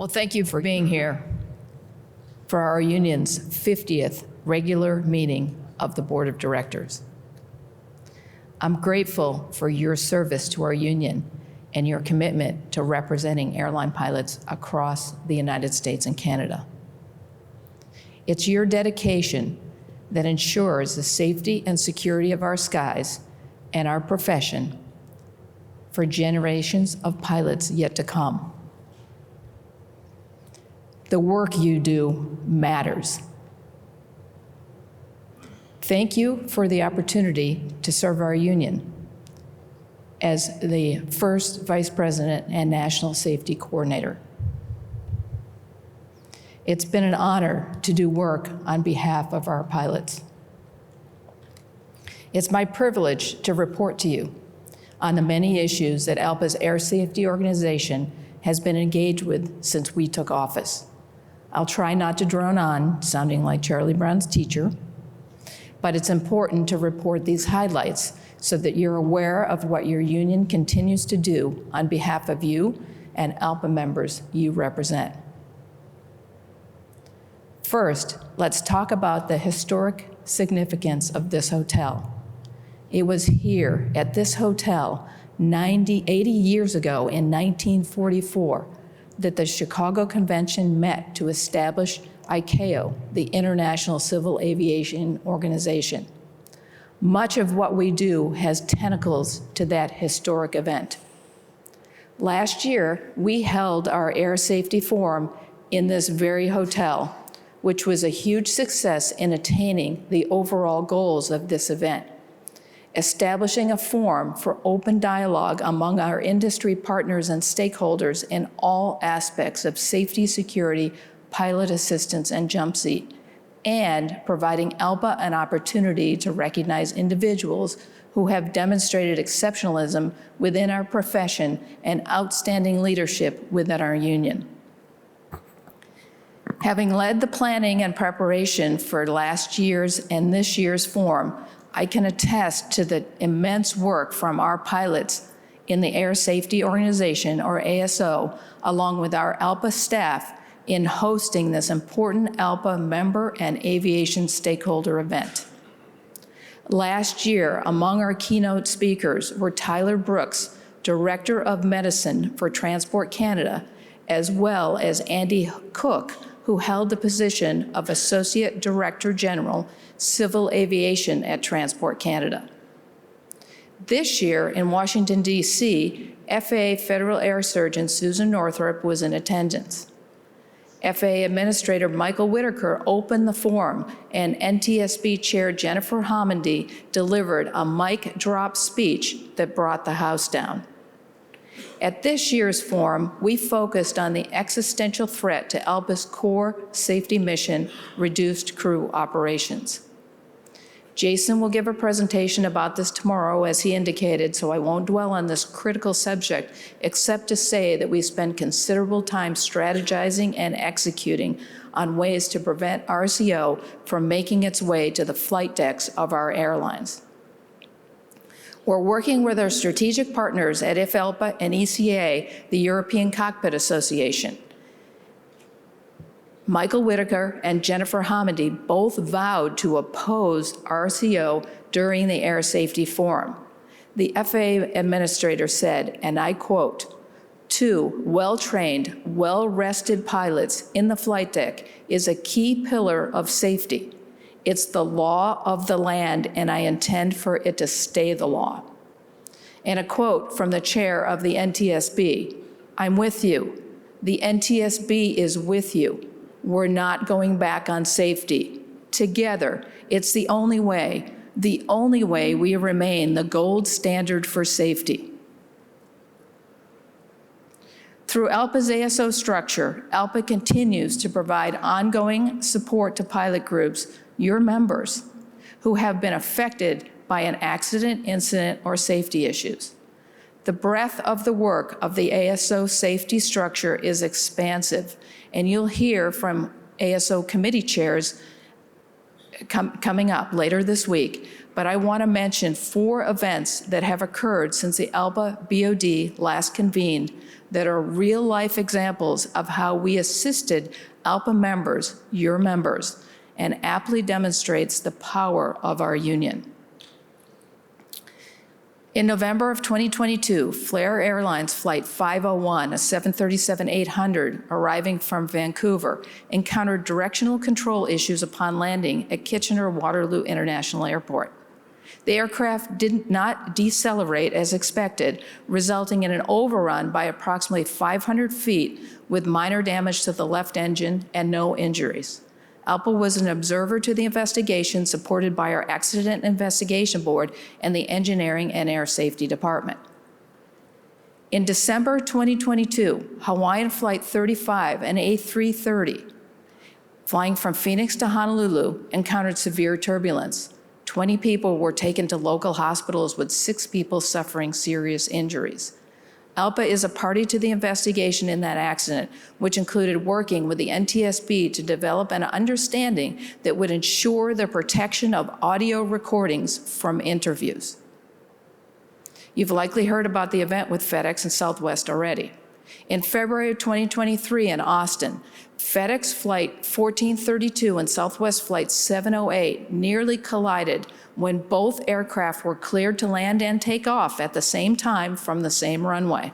Well, thank you for being here for our union's 50th regular meeting of the Board of Directors. I'm grateful for your service to our union and your commitment to representing airline pilots across the United States and Canada. It's your dedication that ensures the safety and security of our skies and our profession for generations of pilots yet to come. The work you do matters. Thank you for the opportunity to serve our union as the first Vice President and National Safety Coordinator. It's been an honor to do work on behalf of our pilots. It's my privilege to report to you on the many issues that ALPA's Air Safety Organization has been engaged with since we took office. I'll try not to drone on, sounding like Charlie Brown's teacher, but it's important to report these highlights so that you're aware of what your union continues to do on behalf of you and ALPA members you represent. First, let's talk about the historic significance of this hotel. It was here at this hotel 80 years ago in 1944 that the Chicago Convention met to establish ICAO, the International Civil Aviation Organization. Much of what we do has tentacles to that historic event. Last year, we held our Air Safety Forum in this very hotel, which was a huge success in attaining the overall goals of this event. Establishing a forum for open dialogue among our industry partners and stakeholders in all aspects of safety, security, pilot assistance, and jump seat, and providing ALPA an opportunity to recognize individuals who have demonstrated exceptionalism within our profession and outstanding leadership within our union. Having led the planning and preparation for last year's and this year's forum, I can attest to the immense work from our pilots in the Air Safety Organization, or ASO, along with our ALPA staff in hosting this important ALPA member and aviation stakeholder event. Last year, among our keynote speakers were Tyler Brooks, Director of Medicine for Transport Canada, as well as Andy Cook, who held the position of Associate Director General, Civil Aviation at Transport Canada. This year in Washington, D.C., FAA Federal Air Surgeon Susan Northrup was in attendance. FAA Administrator Michael Whitaker opened the forum, and NTSB Chair Jennifer Homendy delivered a mic drop speech that brought the house down. At this year's forum, we focused on the existential threat to ALPA's core safety mission, reduced crew operations. Jason will give a presentation about this tomorrow, as he indicated, so I won't dwell on this critical subject, except to say that we spend considerable time strategizing and executing on ways to prevent RCO from making its way to the flight decks of our airlines. We're working with our strategic partners at IFALPA and ECA, the European Cockpit Association. Michael Whitaker and Jennifer Homendy both vowed to oppose RCO during the Air Safety Forum. The FAA administrator said, and I quote, "Two well-trained, well-rested pilots in the flight deck is a key pillar of safety. It's the law of the land, and I intend for it to stay the law." And a quote from the chair of the NTSB, "I'm with you. The NTSB is with you. We're not going back on safety. Together, it's the only way we remain the gold standard for safety." Through ALPA's ASO structure, ALPA continues to provide ongoing support to pilot groups, your members, who have been affected by an accident, incident, or safety issues. The breadth of the work of the ASO safety structure is expansive, and you'll hear from ASO committee chairs coming up later this week. but I want to mention 4 events that have occurred since the ALPA BOD last convened that are real-life examples of how we assisted ALPA members, your members, and aptly demonstrates the power of our union. In November of 2022, Flair Airlines Flight 501, a 737-800 arriving from Vancouver, encountered directional control issues upon landing at Kitchener-Waterloo International Airport. The aircraft did not decelerate as expected, resulting in an overrun by approximately 500 feet with minor damage to the left engine and no injuries. ALPA was an observer to the investigation supported by our Accident Investigation Board and the Engineering and Air Safety Department. In December 2022, Hawaiian Flight 35, an A330, flying from Phoenix to Honolulu, encountered severe turbulence. 20 people were taken to local hospitals with 6 people suffering serious injuries. ALPA is a party to the investigation in that accident, which included working with the NTSB to develop an understanding that would ensure the protection of audio recordings from interviews. You've likely heard about the event with FedEx and Southwest already. In February of 2023 in Austin, FedEx Flight 1432 and Southwest Flight 708 nearly collided when both aircraft were cleared to land and take off at the same time from the same runway.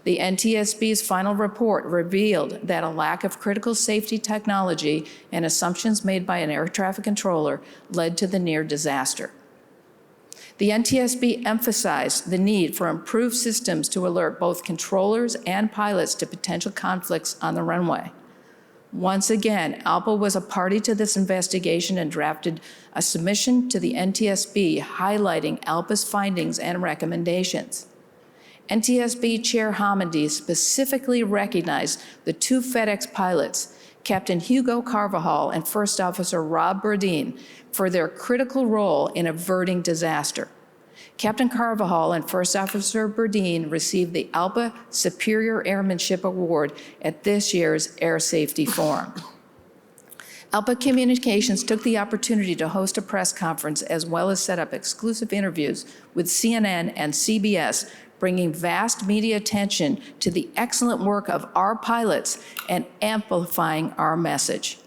The NTSB's final report revealed that a lack of critical safety technology and assumptions made by an air traffic controller led to the near disaster. The NTSB emphasized the need for improved systems to alert both controllers and pilots to potential conflicts on the runway. Once again, ALPA was a party to this investigation and drafted a submission to the NTSB highlighting ALPA's findings and recommendations. NTSB Chair Hamady specifically recognized the 2 FedEx pilots, Captain Hugo Carvajal and First Officer Rob Burdine, for their critical role in averting disaster. Captain Carvajal and First Officer Burdine received the ALPA Superior Airmanship Award at this year's Air Safety Forum. ALPA Communications took the opportunity to host a press conference as well as set up exclusive interviews with CNN and CBS, bringing vast media attention to the excellent work of our pilots and amplifying our message.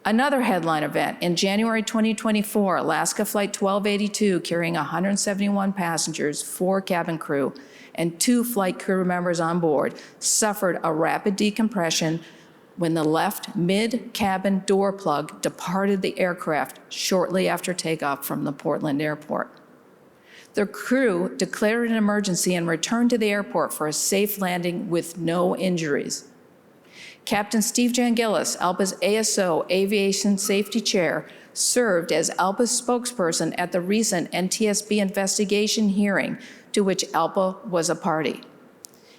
Another headline event, in January 2024, Alaska Flight 1282, carrying 171 passengers, 4 cabin crew, and 2 flight crew members on board, suffered a rapid decompression when the left mid-cabin door plug departed the aircraft shortly after takeoff from the Portland airport. The crew declared an emergency and returned to the airport for a safe landing with no injuries. Captain Steve Jangelis, ALPA's ASO Aviation Safety Chair, served as ALPA's spokesperson at the recent NTSB investigation hearing to which ALPA was a party.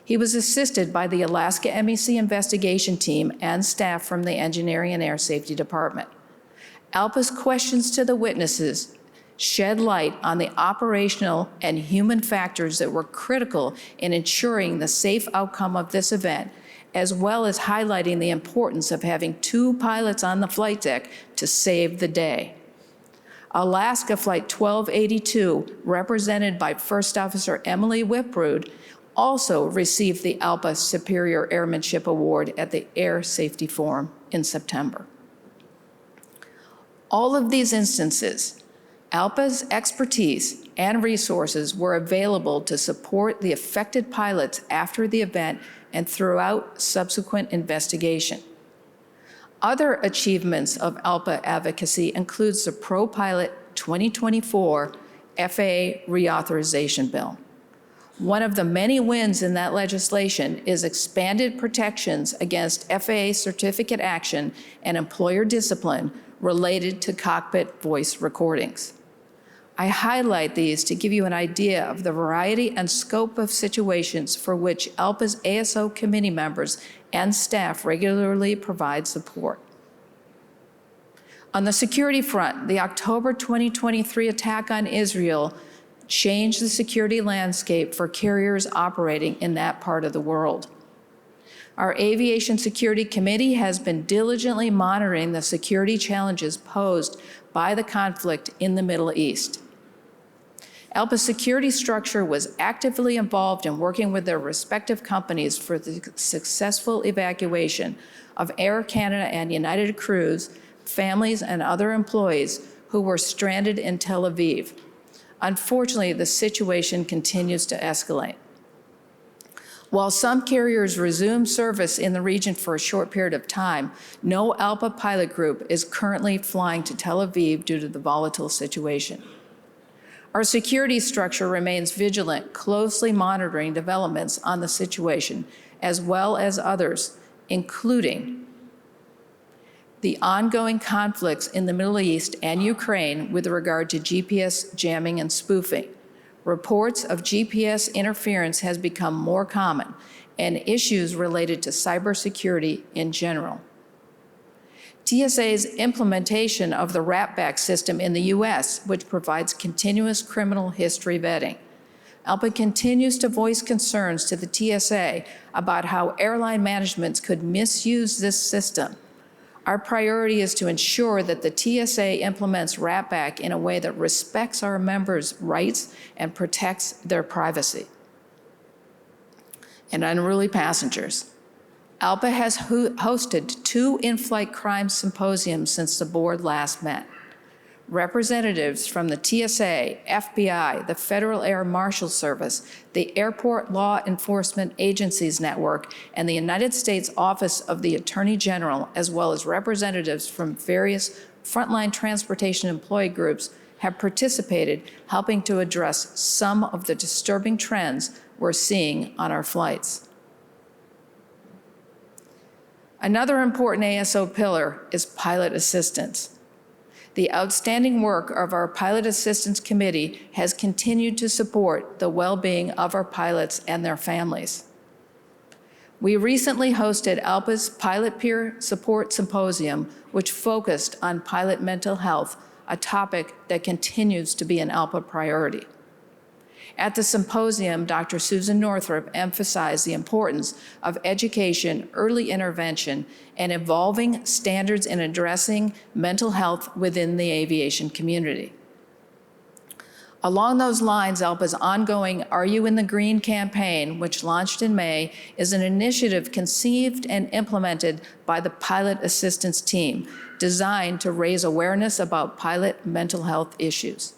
He was assisted by the Alaska MEC investigation team and staff from the Engineering and Air Safety Department. ALPA's questions to the witnesses shed light on the operational and human factors that were critical in ensuring the safe outcome of this event, as well as highlighting the importance of having 2 pilots on the flight deck to save the day. Alaska Flight 1282, represented by First Officer Emily Whiprud, also received the ALPA Superior Airmanship Award at the Air Safety Forum in September. All of these instances, ALPA's expertise and resources were available to support the affected pilots after the event and throughout subsequent investigation. Other achievements of ALPA advocacy includes the ProPilot 2024 FAA reauthorization bill. One of the many wins in that legislation is expanded protections against FAA certificate action and employer discipline related to cockpit voice recordings. I highlight these to give you an idea of the variety and scope of situations for which ALPA's ASO committee members and staff regularly provide support. On the security front, the October 2023 attack on Israel changed the security landscape for carriers operating in that part of the world. Our Aviation Security Committee has been diligently monitoring the security challenges posed by the conflict in the Middle East. ALPA's security structure was actively involved in working with their respective companies for the successful evacuation of Air Canada and United crews, families, and other employees who were stranded in Tel Aviv. Unfortunately, the situation continues to escalate. While some carriers resumed service in the region for a short period of time, no ALPA pilot group is currently flying to Tel Aviv due to the volatile situation. Our security structure remains vigilant, closely monitoring developments on the situation, as well as others, including the ongoing conflicts in the Middle East and Ukraine with regard to GPS jamming and spoofing. Reports of GPS interference has become more common, and issues related to cybersecurity in general. TSA's implementation of the RAPBAC system in the U.S., which provides continuous criminal history vetting. ALPA continues to voice concerns to the TSA about how airline managements could misuse this system. Our priority is to ensure that the TSA implements RAPBAC in a way that respects our members' rights and protects their privacy. And unruly passengers. ALPA has hosted 2 in-flight crime symposiums since the board last met. Representatives from the TSA, FBI, the Federal Air Marshal Service, the Airport Law Enforcement Agencies Network, and the United States Office of the Attorney General, as well as representatives from various frontline transportation employee groups, have participated, helping to address some of the disturbing trends we're seeing on our flights. Another important ASO pillar is pilot assistance. The outstanding work of our Pilot Assistance Committee has continued to support the well-being of our pilots and their families. We recently hosted ALPA's Pilot Peer Support Symposium, which focused on pilot mental health, a topic that continues to be an ALPA priority. At the symposium, Dr. Susan Northrup emphasized the importance of education, early intervention, and evolving standards in addressing mental health within the aviation community. Along those lines, ALPA's ongoing Are You in the Green campaign, which launched in May, is an initiative conceived and implemented by the Pilot Assistance Team, designed to raise awareness about pilot mental health issues.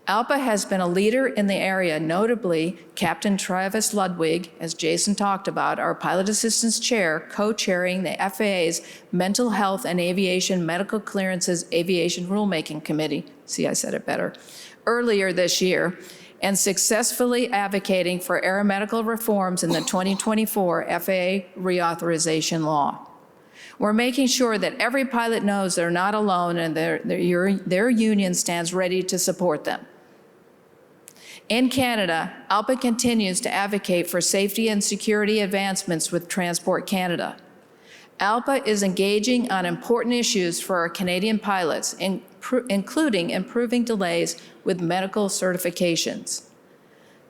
ALPA has been a leader in the area, notably Captain Travis Ludwig, as Jason talked about, our Pilot Assistance Chair, co-chairing the FAA's Mental Health and Aviation Medical Clearances Aviation Rulemaking Committee, see, I said it better, earlier this year, and successfully advocating for aeromedical reforms in the 2024 FAA reauthorization law. We're making sure that every pilot knows they're not alone and their union stands ready to support them. In Canada, ALPA continues to advocate for safety and security advancements with Transport Canada. ALPA is engaging on important issues for our Canadian pilots, including improving delays with medical certifications.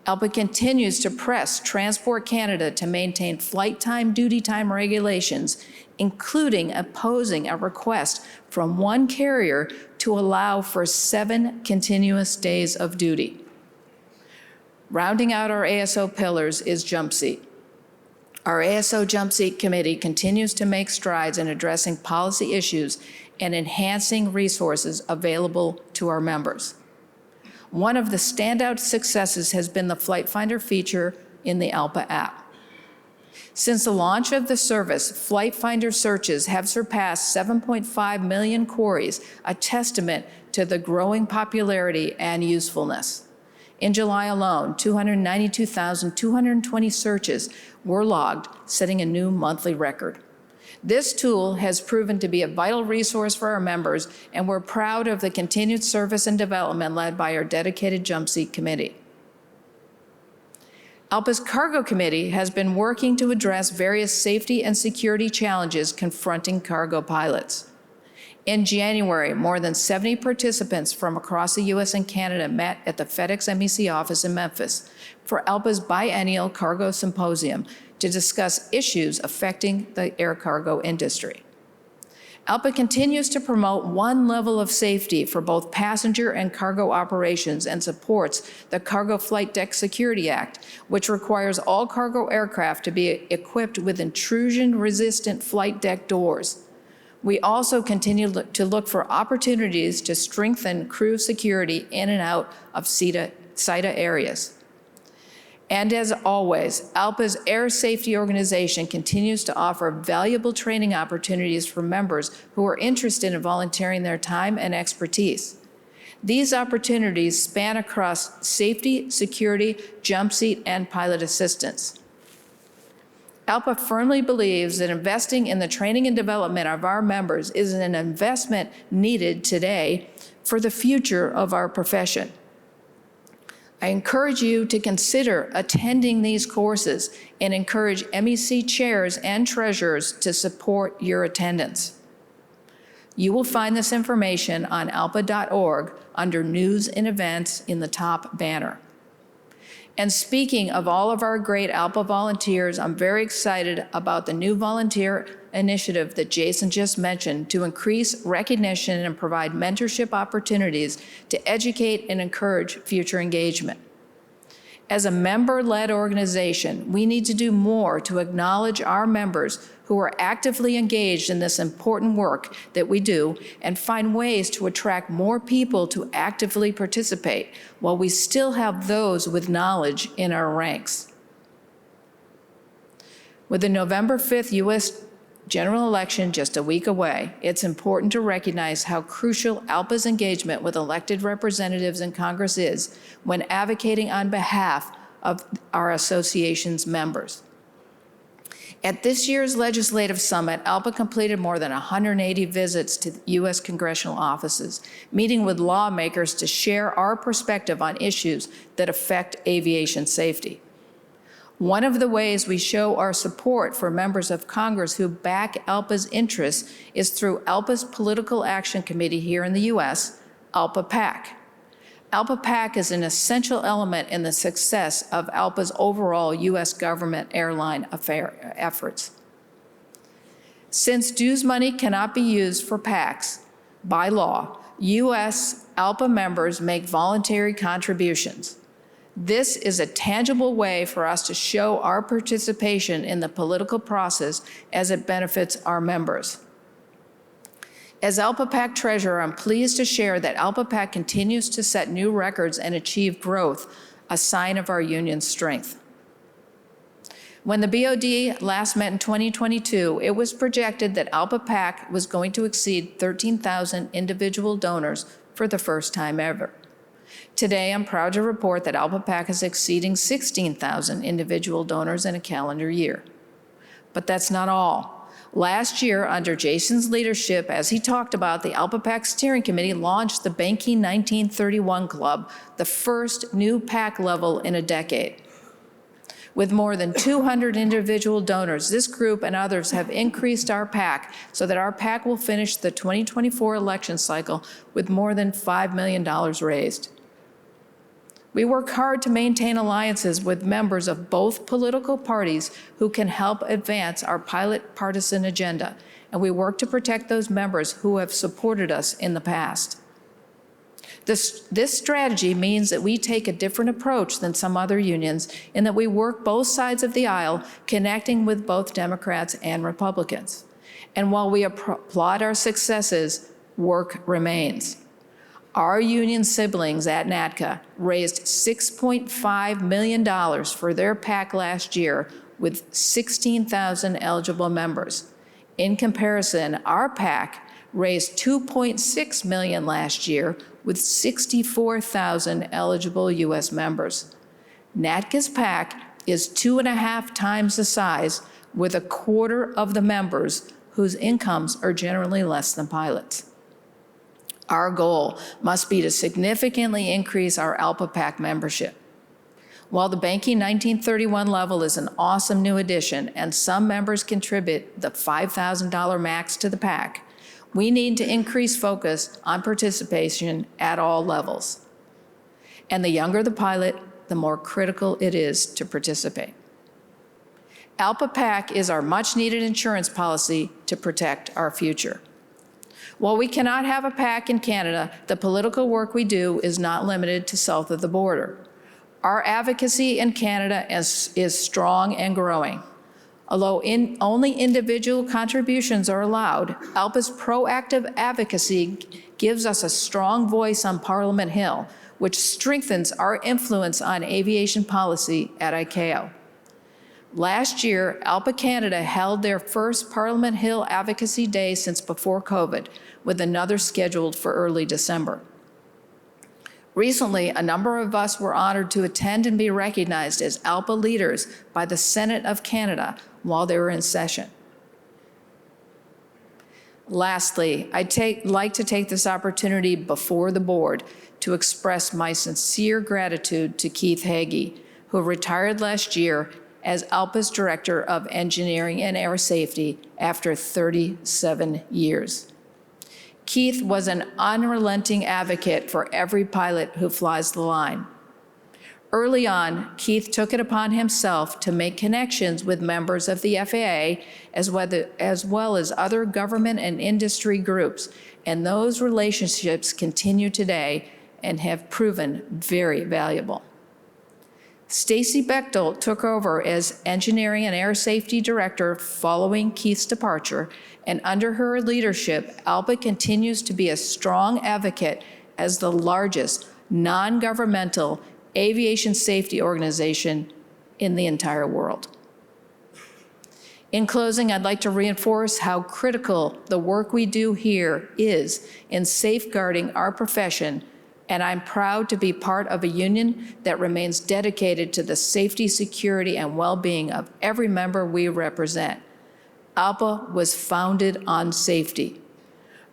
ALPA continues to press Transport Canada to maintain flight time, duty time regulations, including opposing a request from one carrier to allow for 7 continuous days of duty. Rounding out our ASO pillars is Jump Seat. Our ASO Jump Seat Committee continues to make strides in addressing policy issues and enhancing resources available to our members. One of the standout successes has been the Flight Finder feature in the ALPA app. Since the launch of the service, Flight Finder searches have surpassed 7.5 million queries, a testament to the growing popularity and usefulness. In July alone, 292,220 searches were logged, setting a new monthly record. This tool has proven to be a vital resource for our members, and we're proud of the continued service and development led by our dedicated Jump Seat Committee. ALPA's Cargo Committee has been working to address various safety and security challenges confronting cargo pilots. In January, more than 70 participants from across the U.S. and Canada met at the FedEx MEC office in Memphis for ALPA's biennial Cargo Symposium to discuss issues affecting the air cargo industry. ALPA continues to promote one level of safety for both passenger and cargo operations and supports the Cargo Flight Deck Security Act, which requires all cargo aircraft to be equipped with intrusion-resistant flight deck doors. We also continue to look for opportunities to strengthen crew security in and out of SITA areas. And as always, ALPA's Air Safety Organization continues to offer valuable training opportunities for members who are interested in volunteering their time and expertise. These opportunities span across safety, security, jump seat, and pilot assistance. ALPA firmly believes that investing in the training and development of our members is an investment needed today for the future of our profession. I encourage you to consider attending these courses and encourage MEC chairs and treasurers to support your attendance. You will find this information on alpa.org under News and Events in the top banner. And speaking of all of our great ALPA volunteers, I'm very excited about the new volunteer initiative that Jason just mentioned to increase recognition and provide mentorship opportunities to educate and encourage future engagement. As a member-led organization, we need to do more to acknowledge our members who are actively engaged in this important work that we do and find ways to attract more people to actively participate while we still have those with knowledge in our ranks. With the November 5th U.S. general election just a week away, it's important to recognize how crucial ALPA's engagement with elected representatives in Congress is when advocating on behalf of our association's members. At this year's legislative summit, ALPA completed more than 180 visits to U.S. congressional offices, meeting with lawmakers to share our perspective on issues that affect aviation safety. One of the ways we show our support for members of Congress who back ALPA's interests is through ALPA's Political Action Committee here in the U.S., ALPA PAC. ALPA PAC is an essential element in the success of ALPA's overall U.S. government airline efforts. Since dues money cannot be used for PACs, by law, U.S. ALPA members make voluntary contributions. This is a tangible way for us to show our participation in the political process as it benefits our members. As ALPA PAC treasurer, I'm pleased to share that ALPA PAC continues to set new records and achieve growth, a sign of our union's strength. When the BOD last met in 2022, it was projected that ALPA PAC was going to exceed 13,000 individual donors for the first time ever. Today, I'm proud to report that ALPA PAC is exceeding 16,000 individual donors in a calendar year. But that's not all. Last year, under Jason's leadership, as he talked about, the ALPA PAC Steering Committee launched the Banking 1931 Club, the first new PAC level in a decade. With more than 200 individual donors, this group and others have increased our PAC so that our PAC will finish the 2024 election cycle with more than $5 million raised. We work hard to maintain alliances with members of both political parties who can help advance our pilot partisan agenda, and we work to protect those members who have supported us in the past. This strategy means that we take a different approach than some other unions in that we work both sides of the aisle, connecting with both Democrats and Republicans. And while we applaud our successes, work remains. Our union siblings at NATCA raised $6.5 million for their PAC last year with 16,000 eligible members. In comparison, our PAC raised $2.6 million last year with 64,000 eligible U.S. members. NATCA's PAC is 2.5 times the size with a quarter of the members whose incomes are generally less than pilots. Our goal must be to significantly increase our ALPA PAC membership. While the Banking 1931 level is an awesome new addition and some members contribute the $5,000 max to the PAC, we need to increase focus on participation at all levels. And the younger the pilot, the more critical it is to participate. ALPA PAC is our much-needed insurance policy to protect our future. While we cannot have a PAC in Canada, the political work we do is not limited to south of the border. Our advocacy in Canada is strong and growing. Although only individual contributions are allowed, ALPA's proactive advocacy gives us a strong voice on Parliament Hill, which strengthens our influence on aviation policy at ICAO. Last year, ALPA Canada held their first Parliament Hill Advocacy Day since before COVID, with another scheduled for early December. Recently, a number of us were honored to attend and be recognized as ALPA leaders by the Senate of Canada while they were in session. Lastly, I'd like to take this opportunity before the board to express my sincere gratitude to Keith Hagee, who retired last year as ALPA's Director of Engineering and Air Safety after 37 years. Keith was an unrelenting advocate for every pilot who flies the line. Early on, Keith took it upon himself to make connections with members of the FAA as well as other government and industry groups, and those relationships continue today and have proven very valuable. Stacy Bechtel took over as Engineering and Air Safety Director following Keith's departure, and under her leadership, ALPA continues to be a strong advocate as the largest non-governmental aviation safety organization in the entire world. In closing, I'd like to reinforce how critical the work we do here is in safeguarding our profession, and I'm proud to be part of a union that remains dedicated to the safety, security, and well-being of every member we represent. ALPA was founded on safety.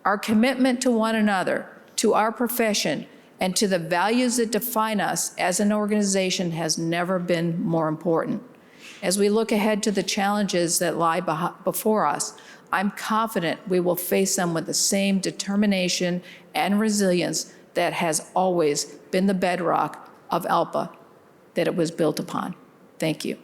Our commitment to one another, to our profession, and to the values that define us as an organization has never been more important. As we look ahead to the challenges that lie before us, I'm confident we will face them with the same determination and resilience that has always been the bedrock of ALPA that it was built upon. Thank you.